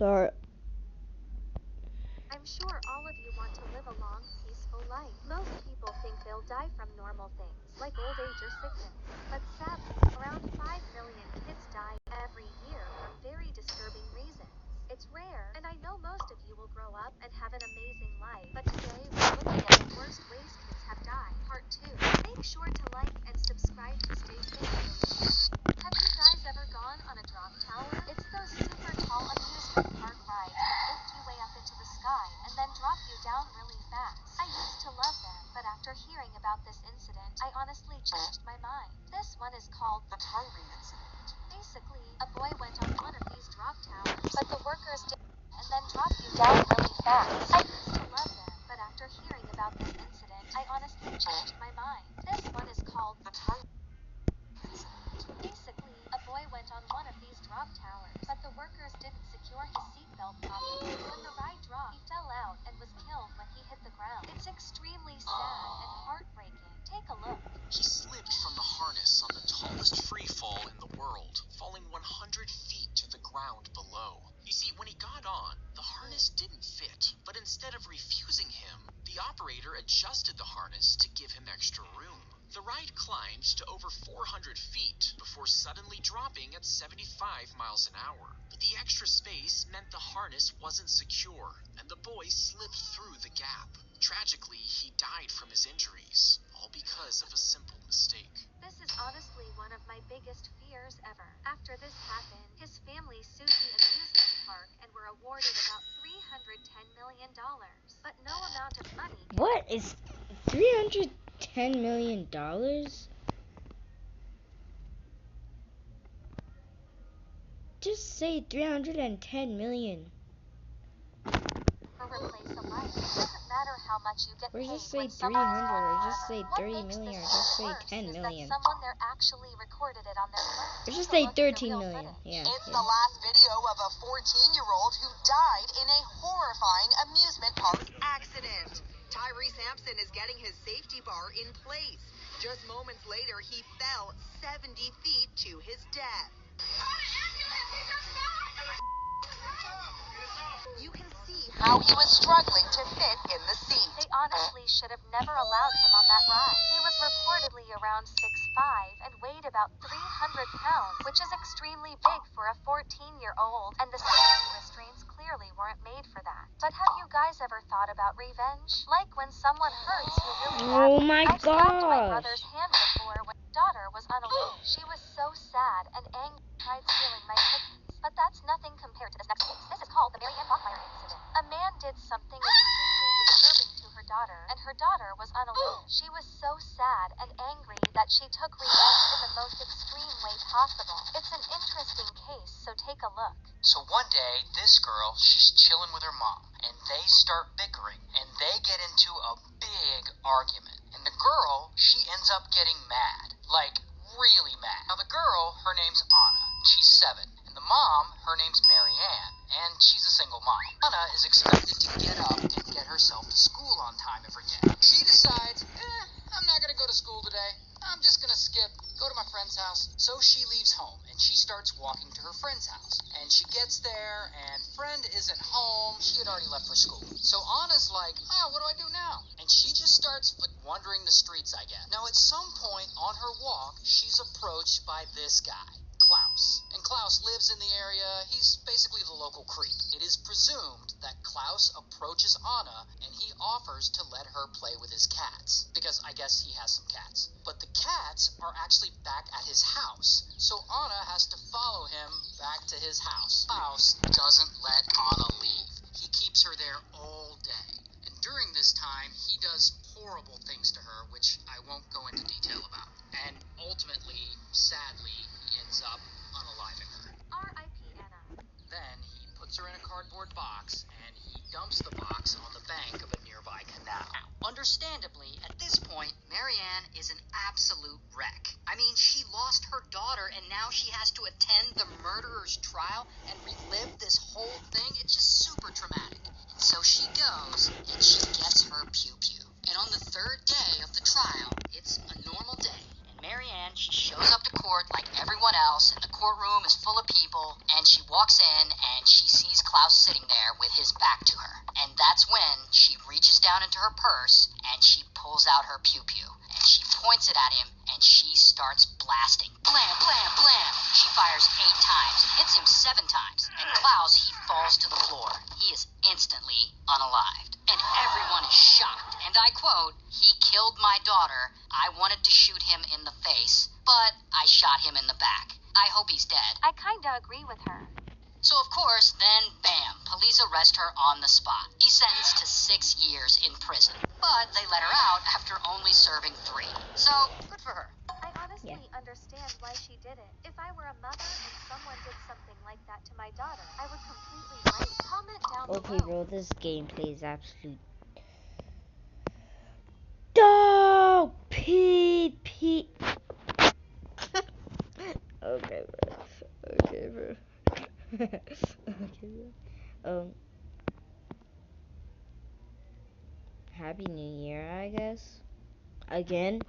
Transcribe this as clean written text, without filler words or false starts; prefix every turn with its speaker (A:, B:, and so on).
A: are.
B: I'm sure all of you want to live a long, peaceful life. Most people think they'll die from normal things, like old age or sickness. But sadly, around 5 million kids die every year for very disturbing reasons. It's rare, and I know most of you will grow up and have an amazing life. But today, we're looking at the worst ways kids have died. Part 2. Make sure to like and subscribe to stay safe. Have you guys ever gone on a drop tower? It's those super tall amusement park rides that lift you way up into the sky and then drop you down really fast. I used to love them, but after hearing about this incident, I honestly changed my mind. This one is called the Tyree incident. Basically, a boy went on one of these drop towers, but the workers didn't and then drop you down really fast. I used to love them, but after hearing about this incident, I honestly changed my mind. This one is called the Tyree. Basically, a boy went on one of these drop towers, but the workers didn't secure his seatbelt properly. When the ride dropped, he fell out and was killed when he hit the ground. It's extremely sad and heartbreaking. Take a look.
C: He slipped from the harness on the tallest free fall in the world, falling 100 feet to the ground below. You see, when he got on, the harness didn't fit, but instead of refusing him, the operator adjusted the harness to give him extra room. The ride climbed to over 400 feet before suddenly dropping at 75 miles an hour. But the extra space meant the harness wasn't secure, and the boy slipped through the gap. Tragically, he died from his injuries, all because of a simple mistake.
B: This is honestly one of my biggest fears ever. After this happened, his family sued the amusement park and were awarded about $310 million. But no amount of money.
A: What is $310 million? Just say 310 million.
B: Or replace a life. It doesn't matter how much you get
A: Or
B: paid
A: just say
B: when
A: 300,
B: someone's
A: or just say
B: what
A: 30
B: makes
A: million, or
B: this
A: just say
B: worse
A: 10
B: is
A: million.
B: that someone there actually recorded it on their phone.
A: Or just
B: Take
A: say
B: a look at the
A: 13
B: real
A: million.
B: footage.
A: Yeah.
D: It's the last video of a 14-year-old who died in a horrifying amusement park accident. Tyree Sampson is getting his safety bar in place. Just moments later, he fell 70 feet to his death. You can see how he was struggling to fit in the seat.
B: They honestly should have never allowed him on that ride. He was reportedly around 6'5" and weighed about 300 pounds, which is extremely big for a 14-year-old, and the safety restraints clearly weren't made for that. But have you guys ever thought about revenge? Like when someone hurts you really badly.
A: Oh my
B: I've slapped my
A: gosh.
B: brother's hand before when his daughter was on a leash. She was so sad and angry, tried stealing my cookies. But that's nothing compared to this next case. This is called the Marianne Bachmeyer incident. A man did something extremely disturbing to her daughter, and her daughter was on a leash. She was so sad and angry that she took revenge in the most extreme way possible. It's an interesting case, so take a look.
E: So one day, this girl, she's chilling with her mom, and they start bickering, and they get into a big argument. And the girl, she ends up getting mad, like really mad. Now the girl, her name's Anna, she's 7, and the mom, her name's Marianne, and she's a single mom. Anna is expected to get up and get herself to school on time every day. She decides, I'm not gonna go to school today. I'm just gonna skip, go to my friend's house. So she leaves home, and she starts walking to her friend's house. And she gets there, and friend isn't home. She had already left for school. So Anna's like, what do I do now? And she just starts wandering the streets, I guess. Now at some point on her walk, she's approached by this guy, Klaus. And Klaus lives in the area. He's basically the local creep. It is presumed that Klaus approaches Anna, and he offers to let her play with his cats, because I guess he has some cats. But the cats are actually back at his house, so Anna has to follow him back to his house. Klaus doesn't let Anna leave. He keeps her there all day. And during this time, he does horrible things to her, which I won't go into detail about. And ultimately, sadly, he ends up unaliving her.
B: R.I.P. Anna.
E: Then he puts her in a cardboard box, and he dumps the box on the bank of a nearby canal. Understandably, at this point, Marianne is an absolute wreck. I mean, she lost her daughter, and now she has to attend the murderer's trial and relive this whole thing. It's just super traumatic. And so she goes, and she gets her pew-pew. And on the third day of the trial, it's a normal day. Marianne, she shows up to court like everyone else, and the courtroom is full of people, and she walks in, and she sees Klaus Klaus sitting there with his back to her. And that's when she reaches down into her purse and she pulls out her pew-pew. And she points it at him and she starts blasting. Blam, blam, blam! She fires 8 times and hits him 7 times. And Klaus, he falls to the floor. He is instantly unalived. And everyone is shocked. And I quote, "He killed my daughter. I wanted to shoot him in the face, but I shot him in the back. I hope he's dead."
B: I kinda agree with her.
E: So of course, then bam, police arrest her on the spot. She's sentenced to 6 years in prison. But they let her out after only serving 3. So, good for her.
B: I honestly understand why she did it. If I were a mother and someone did something like that to my daughter, I would completely rage. Comment down
A: Okay,
B: below.
A: bro, this gameplay is absolute. Oh, Pete. Okay, bro. Okay, bro. Okay, bro. Happy New Year, I guess. Again.